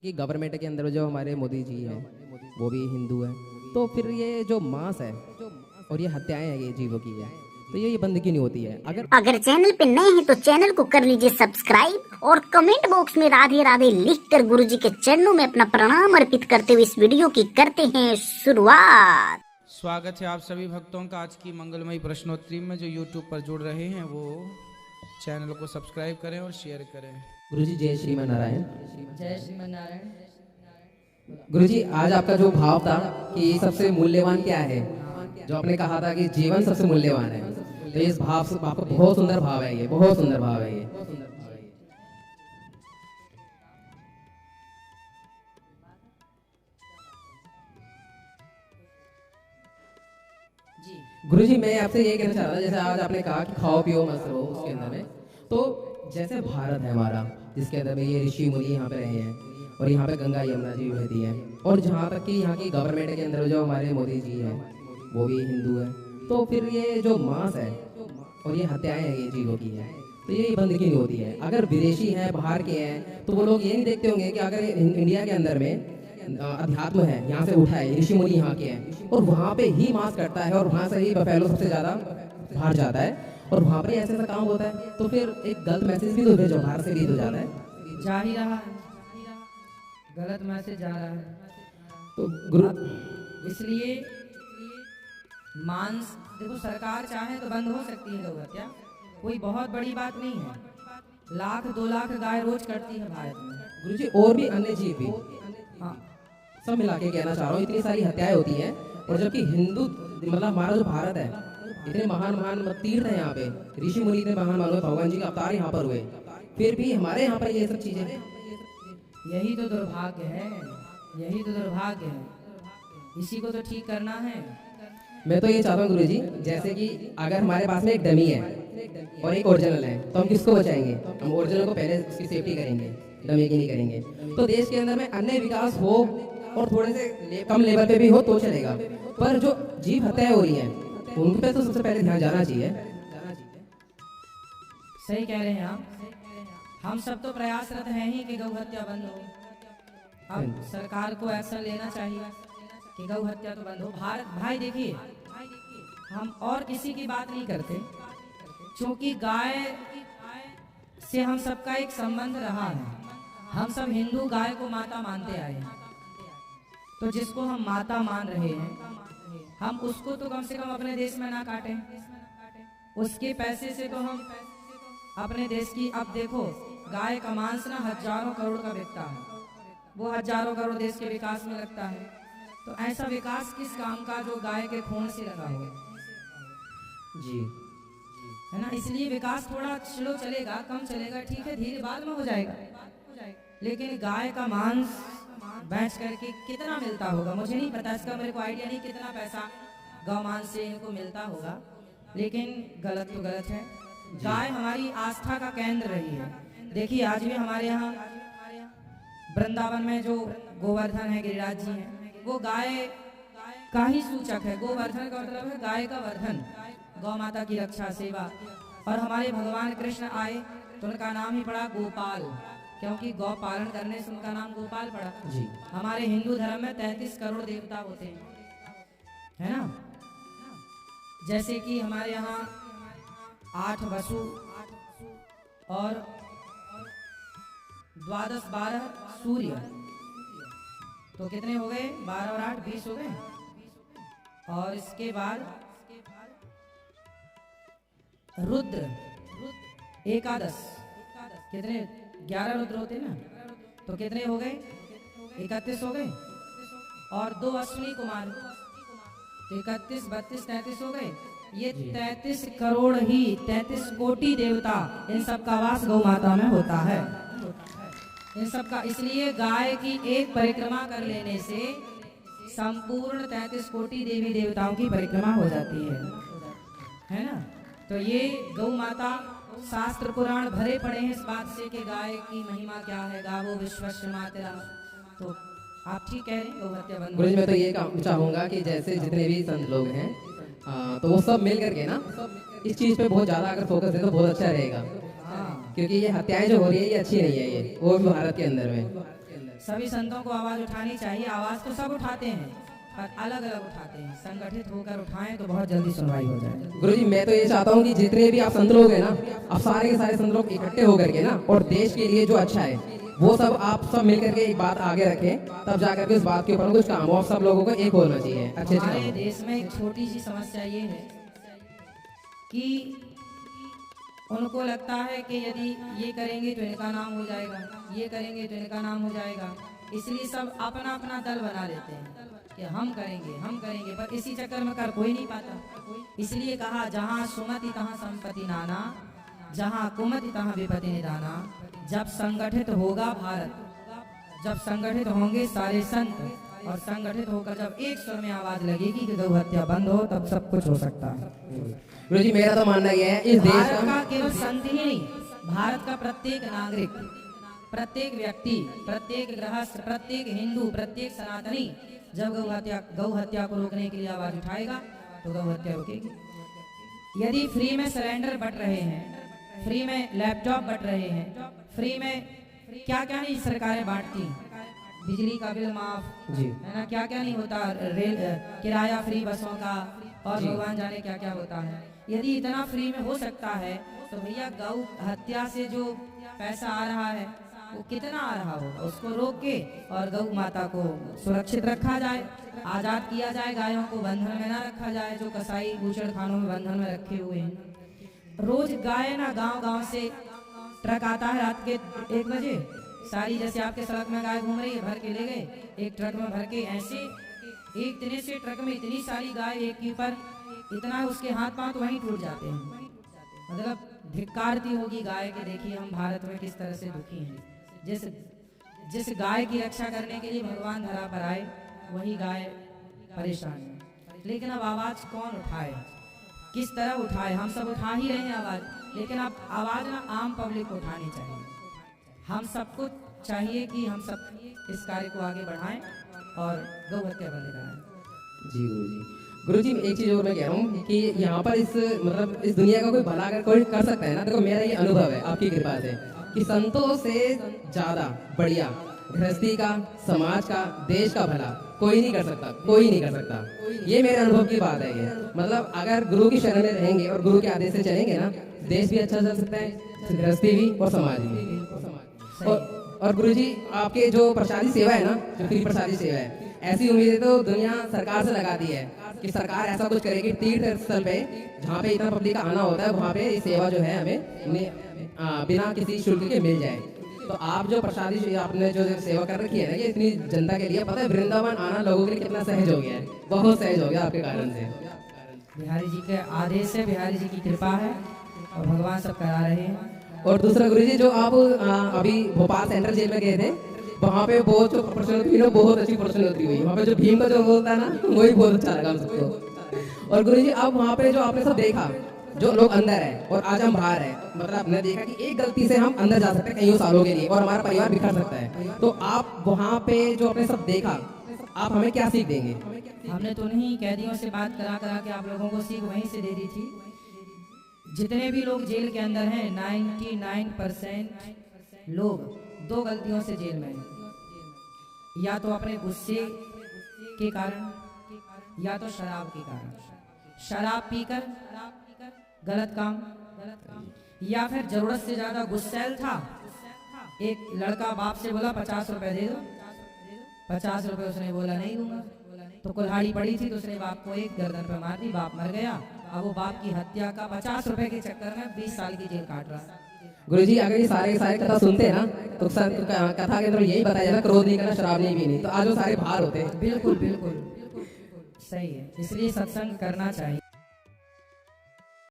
कि गवर्नमेंट के अंदर जो हमारे मोदी जी हैं वो भी हिंदू हैं, तो फिर ये जो मांस है और ये हत्याएं हैं ये जीवों की है, तो ये बंद क्यों नहीं होती है? अगर चैनल पे नए हैं तो चैनल को कर लीजिए सब्सक्राइब और कमेंट बॉक्स में राधे राधे लिखकर गुरुजी के चरणों में अपना प्रणाम अर्पित करते हुए इस वीडियो की करते हैं शुरुआत। स्वागत है आप सभी भक्तों का आज की मंगलमयी प्रश्नोत्तरी में। जो यूट्यूब पर जुड़ रहे हैं वो चैनल को सब्सक्राइब करें और शेयर करें। गुरुजी जय श्रीमन नारायण। जय श्रीमन नारायण। गुरुजी आज आपका जो भाव था कि सबसे मूल्यवान क्या है, जो आपने कहा था कि जीवन सबसे मूल्यवान है, तो इस भाव से आपका बहुत सुंदर भाव है, ये बहुत सुंदर भाव है ये। गुरुजी मैं आपसे ये कहना चाह रहा था, जैसे आज आपने कहा कि खाओ पियो मस्त रहो उसके अंदर में, तो जैसे भारत है हमारा जिसके अंदर में ये ऋषि मुनि यहाँ पे रहे हैं और यहाँ पे गंगा यमुना जी बहती है, और जहाँ तक कि यहाँ की गवर्नमेंट के अंदर जो हमारे मोदी जी हैं वो भी हिंदू हैं, तो फिर ये जो मांस है और ये हत्याएं हैं ये जीवों की है, तो ये बंद क्यों नहीं होती है? अगर विदेशी हैं बाहर के हैं तो वो लोग ये नहीं देखते होंगे कि अगर इंडिया के अंदर में अध्यात्म है, यहाँ से उठा है, ऋषि मुनि यहाँ के हैं और वहाँ पे ही मांस कटता है और वहाँ से ही बफेलो सबसे ज्यादा बाहर जाता है और वहाँ पे ऐसा काम होता है, तो फिर एक गलत मैसेज भी तो भेजो, बाहर से भी तो जाता है, जा ही रहा है, गलत मैसेज जा रहा है। तो गुरु इसलिए मांस देखो, सरकार चाहे तो बंद हो सकती है गौ हत्या, कोई बहुत बड़ी बात नहीं है। 1-2 लाख गाय रोज कटती है भारत में। गुरुजी और भी अन्य जीव भी, हाँ, सब मिला के कहना चाह रहा हूँ, इतनी सारी हत्याएं होती हैं, और जबकि हिंदू मतलब हमारा जो भारत है, इतने महान महान तीर्थ है यहाँ पे, ऋषि मुनि इतने महान महान भगवान जी के अवतार यहाँ पर हुए, फिर भी हमारे यहाँ पर ये सब चीजें। यही तो दुर्भाग्य है, यही तो दुर्भाग्य है, इसी को तो ठीक करना है। मैं तो ये चाहता हूँ गुरुजी, जैसे कि अगर हमारे पास में एक डमी है और एक ओरिजिनल है, तो हम किसको बचाएंगे? हम ओरिजिनल को पहले उसकी सेफ्टी करेंगे, डमी की नहीं करेंगे। तो देश के अंदर में अन्य विकास हो और थोड़े से कम लेवल पे भी हो तो चलेगा, पर जो जीव हत्याएं हो रही हैं उन पे तो सबसे पहले ध्यान जाना चाहिए। सही कह रहे हैं आप। हम सब तो प्रयासरत हैं ही कि गौ हत्या बंद हो। अब सरकार को एक्शन लेना चाहिए कि गौ हत्या तो बंद हो। भारत भाई देखिए, हम और किसी की बात नहीं करते, क्योंकि गाय से हम सबका एक संबंध रहा है। हम सब हिंदू गाय को माता मानते आए हैं, तो जिसको हम माता मान रहे हैं, हम उसको तो कम से कम अपने देश में ना काटें। उसके पैसे से तो हम अपने देश की, अब देखो गाय का मांस ना हजारों करोड़ का बिकता है, वो हजारों करोड़ देश के विकास में लगता है। तो ऐसा विकास किस काम का जो गाय के खून से लगा हो, जी है ना। इसलिए विकास थोड़ा स्लो चलेगा, कम चलेगा, ठीक है, धीरे बाद में हो जाएगा। लेकिन गाय का मांस बेच करके कितना मिलता होगा मुझे नहीं पता, इसका मेरे को आइडिया नहीं कितना पैसा गौ मांस से इनको मिलता होगा, लेकिन गलत तो गलत है। गाय हमारी आस्था का केंद्र रही है। देखिए आज भी हमारे यहाँ वृंदावन में जो गोवर्धन है, गिरिराज जी हैं, वो गाय का ही सूचक है। गोवर्धन का मतलब है गाय का वर्धन, गौ माता की रक्षा सेवा। और हमारे भगवान कृष्ण आए तो उनका नाम ही पड़ा गोपाल, क्योंकि गौ पालन करने से उनका नाम गोपाल पड़ा। जी हमारे हिंदू धर्म में 33 करोड़ देवता होते हैं, है ना। जैसे कि हमारे यहाँ 8 वसु और 12 सूर्य, तो कितने हो गए? 12 और 8 20 हो गए। और इसके बाद रुद्र 11, कितने? 11 रुद्र होते ना, तो कितने हो गए? 31 हो गए। और 2 अश्विनी कुमार, तो 31, 32, 33 हो गए। ये 33 करोड़ ही 33 कोटि देवता, इन सब का वास गौ माता में होता है, इन सब का। इसलिए गाय की एक परिक्रमा कर लेने से संपूर्ण 33 कोटि देवी देवताओं की परिक्रमा हो जाती है ना। तो ये गौ माता, शास्त्र पुराण भरे पड़े हैं इस बात से कि गाय की महिमा क्या है, गावो विश्वस्य मातरः। तो आप ठीक कह रहे हैं, गौ हत्या बंद। गुरुजी मैं तो ये चाहूंगा कि जैसे जितने भी संत लोग हैं तो वो सब मिल करके ना इस चीज पे बहुत ज्यादा अगर फोकस है तो बहुत अच्छा रहेगा, क्योंकि ये हत्याएं जो हो रही है ये अच्छी नहीं है, ये वो भी भारत के अंदर में। सभी संतों को आवाज उठानी चाहिए। आवाज तो सब उठाते हैं पर अलग अलग उठाते हैं। संगठित होकर उठाएं तो बहुत जल्दी सुनवाई हो जाए। गुरुजी मैं तो ये चाहता हूँ कि जितने भी आप संत लोग हैं ना, आप सारे के सारे संत लोग इकट्ठे होकर के ना, और देश के लिए जो अच्छा है वो सब आप सब मिलकर के एक बात आगे रखें, तब जाकर के उस बात के ऊपर कुछ काम हो। और सब लोगों को एक होना चाहिए। अच्छे हमारे देश में एक छोटी सी समस्या ये है कि उनको लगता है कि यदि ये करेंगे तो इनका नाम हो जाएगा, ये करेंगे तो इनका नाम हो जाएगा, इसलिए सब अपना अपना दल बना लेते हैं कि हम करेंगे, पर इसी चक्कर में कर कोई नहीं पाता। इसलिए कहा जहाँ सुमति तहाँ संपत्ति नाना, जहाँ कुमति तहाँ विपत्ति निदाना। जब संगठित होगा भारत, जब संगठित होंगे सारे संत और संगठित होकर जब एक स्वर में आवाज लगेगी कि गौ हत्या बंद हो, तब सब कुछ हो सकता है। गुरुजी मेरा तो मानना यह है इस देश भारत का केवल संत ही नहीं, भारत का प्रत्येक नागरिक, प्रत्येक व्यक्ति, प्रत्येक गृहस्थ, प्रत्येक हिंदू, प्रत्येक सनातनी जब गौ हत्या को रोकने के लिए आवाज उठाएगा तो गौ हत्या रुकेगी। यदि फ्री में सिलेंडर बंट रहे हैं, फ्री में लैपटॉप बंट रहे हैं, फ्री में क्या क्या नहीं सरकारें बांटती, बिजली का बिल माफ जी है ना, क्या क्या नहीं होता, रेल किराया फ्री बसों का, और भगवान जाने क्या क्या होता है। यदि इतना फ्री में हो सकता है तो भैया गौ हत्या से जो पैसा आ रहा है वो कितना आ रहा होगा, उसको रोक के और गौ माता को सुरक्षित रखा जाए, आजाद किया जाए, गायों को बंधन में ना रखा जाए जो कसाई बूचड़ खानों में बंधन में रखे हुए हैं। रोज गाय ना गांव गांव से ट्रक आता है रात के 1 बजे, सारी जैसे आपके सड़क में गाय घूम रही है भर के ले गए, एक ट्रक में भर के, ऐसे एक दिन से ट्रक में इतनी सारी गाय एक के ऊपर, इतना उसके हाथ पांव तो वहीं टूट जाते हैं। मतलब धिक्कारती होगी गाय के। देखिए हम भारत में किस तरह से दुखी हैं। जिस गाय की रक्षा करने के लिए भगवान धरा पर आए वही गाय परेशान है। लेकिन अब आवाज कौन उठाए, किस तरह उठाए? हम सब उठा ही रहे हैं आवाज, लेकिन अब आवाज ना आम पब्लिक को उठानी चाहिए। हम सबको चाहिए कि हम सब इस कार्य को आगे बढ़ाएं और गौ हत्या बंद कराएं। जी गुरुजी एक चीज और मैं कह रहा हूँ कि यहाँ पर इस दुनिया का कोई भला अगर कोई कर सकता है ना, देखो मेरा ये अनुभव है आपकी कृपा से कि संतों से ज्यादा बढ़िया गृहस्थी का, समाज का, देश का भला कोई नहीं कर सकता, कोई नहीं कर सकता। ये मेरे अनुभव की बात है। ये मतलब अगर गुरु की शरण में रहेंगे और गुरु के आदेश से चलेंगे ना, देश भी अच्छा चल सकता है, गृहस्थी भी और समाज भी। और गुरुजी आपके जो प्रसादी सेवा है ना, जो फ्री प्रसादी सेवा है, ऐसी उम्मीदें तो दुनिया सरकार से लगाती है कि सरकार ऐसा कुछ करेगी तीर्थ स्थल पे जहाँ पे इतना पब्लिक का आना होता है, वहाँ पे सेवा जो है हमें बिना किसी शुल्क के मिल जाए। तो आप जो प्रसादी आपने जो सेवा कर रखी है ना, ये इतनी जनता के लिए, पता है वृंदावन आना लोगों के लिए कितना सहज हो गया है, बहुत सहज हो गया आपके कारण से। बिहारी जी के आदेश है, बिहारी जी की कृपा है और भगवान सब करा रहे हैं। और दूसरा गुरुजी जो आप अभी भोपाल सेंट्रल जेल में गए थे, वहाँ पे बहुत जो प्रश्नोत्तरी हुई ना, बहुत अच्छी प्रश्नोत्तरी हुई। वहाँ पे जो भीम का जो बोलता है ना, वही बहुत अच्छा लगा हम सबको। और गुरुजी अब वहाँ पे जो आपने सब देखा, जो लोग अंदर है और आज हम बाहर है, मतलब आपने देखा कि एक गलती से हम अंदर जा सकते हैं कई सालों के लिए और हमारा परिवार बिखर सकता है। तो आप वहाँ पे जो आपने सब देखा, आप हमें क्या सीख देंगे? हमने तो नहीं कैदियों से बात करा के आप लोगों को सीख वहीं से दे दी थी। जितने भी लोग जेल के अंदर हैं, 99% लोग 2 गलतियों से जेल में हैं। या तो अपने गुस्से के कारण या तो शराब के कारण। शराब पीकर गलत काम, या फिर जरूरत से ज्यादा गुस्सैल था। एक लड़का बाप से बोला 50 रुपए दे दो, 50 रुपए उसने बोला नहीं दूंगा, तो कुल्हाड़ी पड़ी थी तो उसने बाप को एक गर्दन पे मार दी, बाप मर गया। अब वो बाप की हत्या का 50 रुपए के चक्कर में 20 साल की जेल काट रहा है। गुरुजी अगर ये सारे कथा सुनते हैं ना, तो कथा के अंदर यही बताया जाता, क्रोध नहीं करना, शराब नहीं पीनी, तो आज वो सारे बाहर होते हैं। बिल्कुल बिल्कुल सही है, इसलिए सत्संग करना चाहिए।